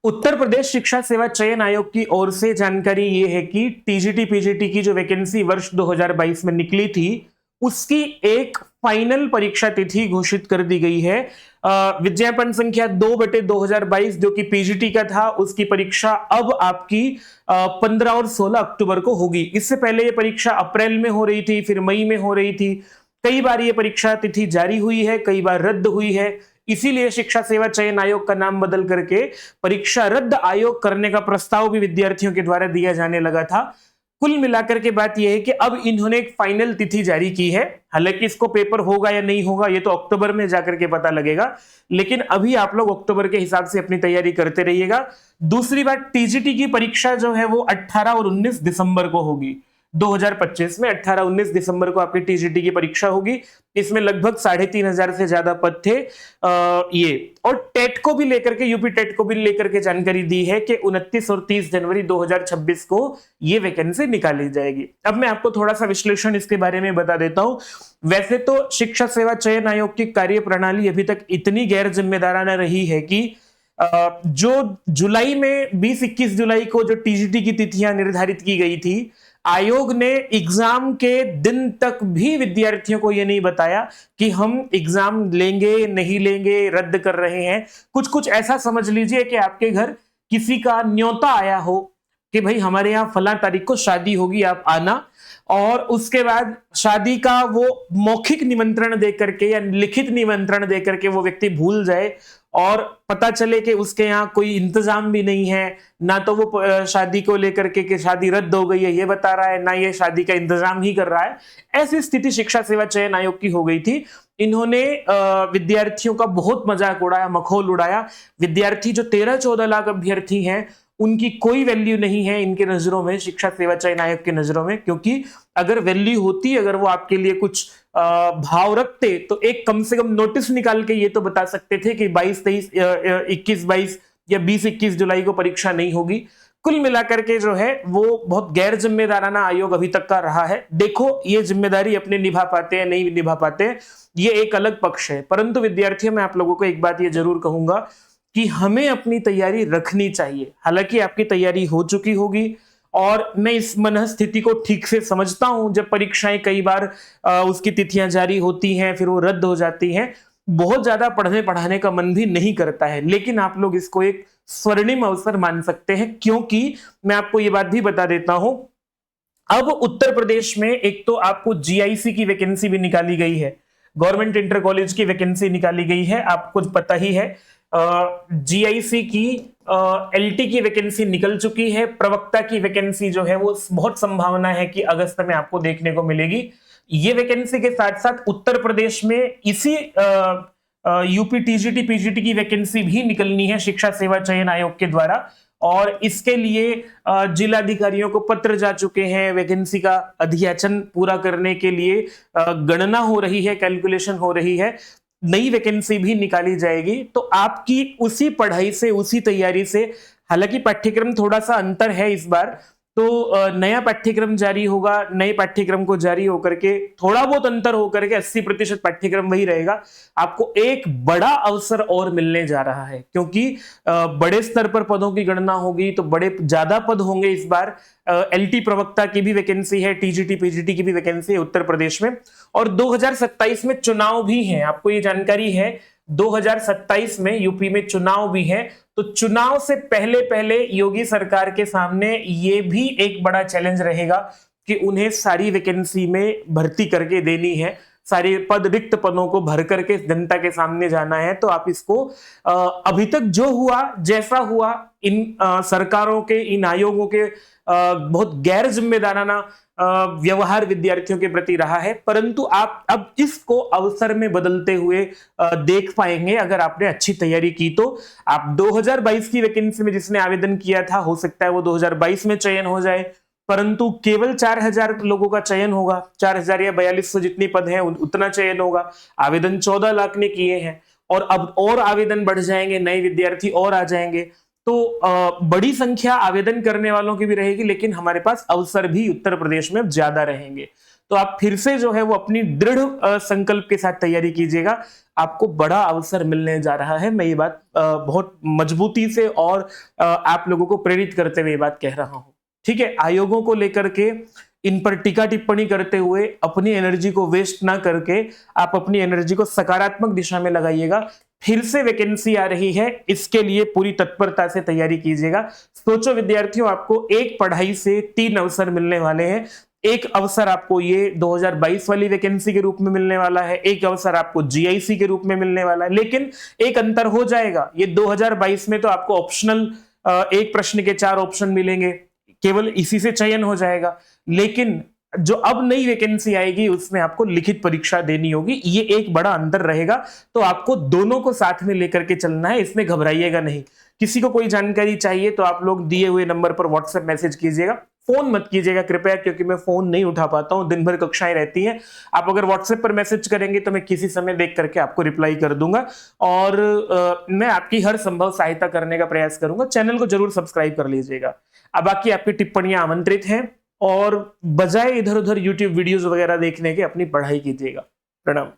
उत्तर प्रदेश शिक्षा सेवा चयन आयोग की ओर से जानकारी ये है कि टीजीटी पीजीटी की जो वैकेंसी वर्ष 2022 में निकली थी उसकी एक फाइनल परीक्षा तिथि घोषित कर दी गई है। विज्ञापन संख्या 2/2022 जो कि पीजीटी का था, उसकी परीक्षा अब आपकी 15 और 16 अक्टूबर को होगी। इससे पहले ये परीक्षा अप्रैल में हो रही थी, फिर मई में हो रही थी। कई बार ये परीक्षा तिथि जारी हुई है, कई बार रद्द हुई है। इसीलिए शिक्षा सेवा चयन आयोग का नाम बदल करके परीक्षा रद्द आयोग करने का प्रस्ताव भी विद्यार्थियों के द्वारा दिया जाने लगा था। कुल मिलाकर के बात यह है कि अब इन्होंने एक फाइनल तिथि जारी की है। हालांकि इसको पेपर होगा या नहीं होगा ये तो अक्टूबर में जाकर के पता लगेगा, लेकिन अभी आप लोग अक्टूबर के हिसाब से अपनी तैयारी करते रहिएगा। दूसरी बात, टीजीटी की परीक्षा जो है वो 18 और 19 दिसंबर को होगी। 2025 में 18-19 दिसंबर को आपकी टीजीटी की परीक्षा होगी। इसमें लगभग 3,500 से ज्यादा पद थे। ये और टेट को भी लेकर के, यूपी टेट को भी लेकर के जानकारी दी है कि 29 और 30 जनवरी 2026 को ये वैकेंसी निकाली जाएगी। अब मैं आपको थोड़ा सा विश्लेषण इसके बारे में बता देता हूं। वैसे तो शिक्षा सेवा चयन आयोग की कार्य प्रणाली अभी तक इतनी गैर जिम्मेदाराना रही है कि जो जुलाई में 20-21 जुलाई को जो टीजीटी की तिथियां निर्धारित की गई थी, आयोग ने एग्जाम के दिन तक भी विद्यार्थियों को यह नहीं बताया कि हम एग्जाम लेंगे नहीं लेंगे, रद्द कर रहे हैं। कुछ ऐसा समझ लीजिए कि आपके घर किसी का न्योता आया हो कि भाई हमारे यहाँ फला तारीख को शादी होगी, आप आना, और उसके बाद शादी का वो मौखिक निमंत्रण दे करके या लिखित निमंत्रण दे करके वो व्यक्ति भूल जाए और पता चले कि उसके यहाँ कोई इंतजाम भी नहीं है, ना तो वो शादी को लेकर के कि शादी रद्द हो गई है ये बता रहा है, ना ये शादी का इंतजाम ही कर रहा है। ऐसी स्थिति शिक्षा सेवा चयन आयोग की हो गई थी। इन्होंने विद्यार्थियों का बहुत मजाक उड़ाया, मखौल उड़ाया। विद्यार्थी जो 13-14 लाख अभ्यर्थी हैं उनकी कोई वैल्यू नहीं है इनके नजरों में, शिक्षा सेवा चयन आयोग की नजरों में, क्योंकि अगर वैल्यू होती, अगर वो आपके लिए कुछ भाव रखते तो एक कम से कम नोटिस निकाल के ये तो बता सकते थे कि 21-22 या 20-21 जुलाई को परीक्षा नहीं होगी। कुल मिलाकर के जो है वो बहुत गैर जिम्मेदाराना आयोग अभी तक का रहा है। देखो ये जिम्मेदारी अपने निभा पाते हैं नहीं निभा पाते, ये एक अलग पक्ष है। परंतु विद्यार्थियों, मैं आप लोगों को एक बात ये जरूर कहूंगा कि हमें अपनी तैयारी रखनी चाहिए। हालांकि आपकी तैयारी हो चुकी होगी और मैं इस मनस्थिति को ठीक से समझता हूं। जब परीक्षाएं कई बार उसकी तिथियां जारी होती हैं फिर वो रद्द हो जाती हैं, बहुत ज्यादा पढ़ने पढ़ाने का मन भी नहीं करता है, लेकिन आप लोग इसको एक स्वर्णिम अवसर मान सकते हैं। क्योंकि मैं आपको ये बात भी बता देता हूं, अब उत्तर प्रदेश में एक तो आपको जीआईसी की वैकेंसी भी निकाली गई है, गवर्नमेंट इंटर कॉलेज की वैकेंसी निकाली गई है, आपको पता ही है। जीआईसी की एलटी की वैकेंसी निकल चुकी है। प्रवक्ता की वैकेंसी जो है वो बहुत संभावना है कि अगस्त में आपको देखने को मिलेगी। ये वैकेंसी के साथ साथ उत्तर प्रदेश में इसी यूपी टीजीटी पीजीटी की वैकेंसी भी निकलनी है शिक्षा सेवा चयन आयोग के द्वारा, और इसके लिए जिलाधिकारियों को पत्र जा चुके हैं। वैकेंसी का अधियाचन पूरा करने के लिए गणना हो रही है, कैलकुलेशन हो रही है, नई वैकेंसी भी निकाली जाएगी। तो आपकी उसी पढ़ाई से, उसी तैयारी से, हालांकि पाठ्यक्रम थोड़ा सा अंतर है इस बार, तो नया पाठ्यक्रम जारी होगा, नए पाठ्यक्रम को जारी होकर के थोड़ा बहुत अंतर होकर के 80% पाठ्यक्रम वही रहेगा। आपको एक बड़ा अवसर और मिलने जा रहा है, क्योंकि बड़े स्तर पर पदों की गणना होगी तो बड़े ज्यादा पद होंगे इस बार। एलटी प्रवक्ता की भी वैकेंसी है, टीजीटी पीजीटी की भी वैकेंसी है उत्तर प्रदेश में, और 2027 में चुनाव भी है। आपको ये जानकारी है 2027 में यूपी में चुनाव भी है। तो चुनाव से पहले पहले योगी सरकार के सामने ये भी एक बड़ा चैलेंज रहेगा कि उन्हें सारी वैकेंसी में भर्ती करके देनी है, सारे पद, रिक्त पदों को भर करके जनता के सामने जाना है। तो आप इसको अभी तक जो हुआ, जैसा हुआ, इन सरकारों के, इन आयोगों के बहुत गैर जिम्मेदाराना व्यवहार विद्यार्थियों के प्रति रहा है, परंतु आप अब इसको अवसर में बदलते हुए देख पाएंगे अगर आपने अच्छी तैयारी की तो। आप 2022 की वैकेंसी में जिसने आवेदन किया था, हो सकता है वो 2022 में चयन हो जाए, परंतु केवल 4,000 लोगों का चयन होगा। 4,000 या 4,200 जितनी पद हैं उतना चयन होगा। आवेदन 14 लाख ने किए हैं और अब और आवेदन बढ़ जाएंगे, नए विद्यार्थी और आ जाएंगे, तो बड़ी संख्या आवेदन करने वालों की भी रहेगी, लेकिन हमारे पास अवसर भी उत्तर प्रदेश में ज्यादा रहेंगे। तो आप फिर से जो है वो अपनी दृढ़ संकल्प के साथ तैयारी कीजिएगा, आपको बड़ा अवसर मिलने जा रहा है। मैं ये बात बहुत मजबूती से और आप लोगों को प्रेरित करते हुए ये बात कह रहा हूं। ठीक है, आयोगों को लेकर के इन पर टीका टिप्पणी करते हुए अपनी एनर्जी को वेस्ट ना करके आप अपनी एनर्जी को सकारात्मक दिशा में लगाइएगा। फिर से वैकेंसी आ रही है, इसके लिए पूरी तत्परता से तैयारी कीजिएगा। सोचो विद्यार्थियों, आपको एक पढ़ाई से 3 अवसर मिलने वाले हैं। एक अवसर आपको ये 2022 वाली वैकेंसी के रूप में मिलने वाला है, एक अवसर आपको जीआईसी के रूप में मिलने वाला है। लेकिन एक अंतर हो जाएगा, ये 2022 में तो आपको ऑप्शनल एक प्रश्न के 4 ऑप्शन मिलेंगे, केवल इसी से चयन हो जाएगा। लेकिन जो अब नई वैकेंसी आएगी उसमें आपको लिखित परीक्षा देनी होगी, ये एक बड़ा अंतर रहेगा। तो आपको दोनों को साथ में लेकर के चलना है, इसमें घबराइएगा नहीं। किसी को कोई जानकारी चाहिए तो आप लोग दिए हुए नंबर पर व्हाट्सएप मैसेज कीजिएगा, फोन मत कीजिएगा कृपया, क्योंकि मैं फोन नहीं उठा पाता हूं, दिन भर कक्षाएं रहती हैं। आप अगर व्हाट्सएप पर मैसेज करेंगे तो मैं किसी समय देख करके आपको रिप्लाई कर दूंगा और मैं आपकी हर संभव सहायता करने का प्रयास करूंगा। चैनल को जरूर सब्सक्राइब कर लीजिएगा। अब बाकी आपकी टिप्पणियां आमंत्रित हैं और बजाय इधर उधर यूट्यूब वीडियोस वगैरह देखने के अपनी पढ़ाई कीजिएगा। प्रणाम।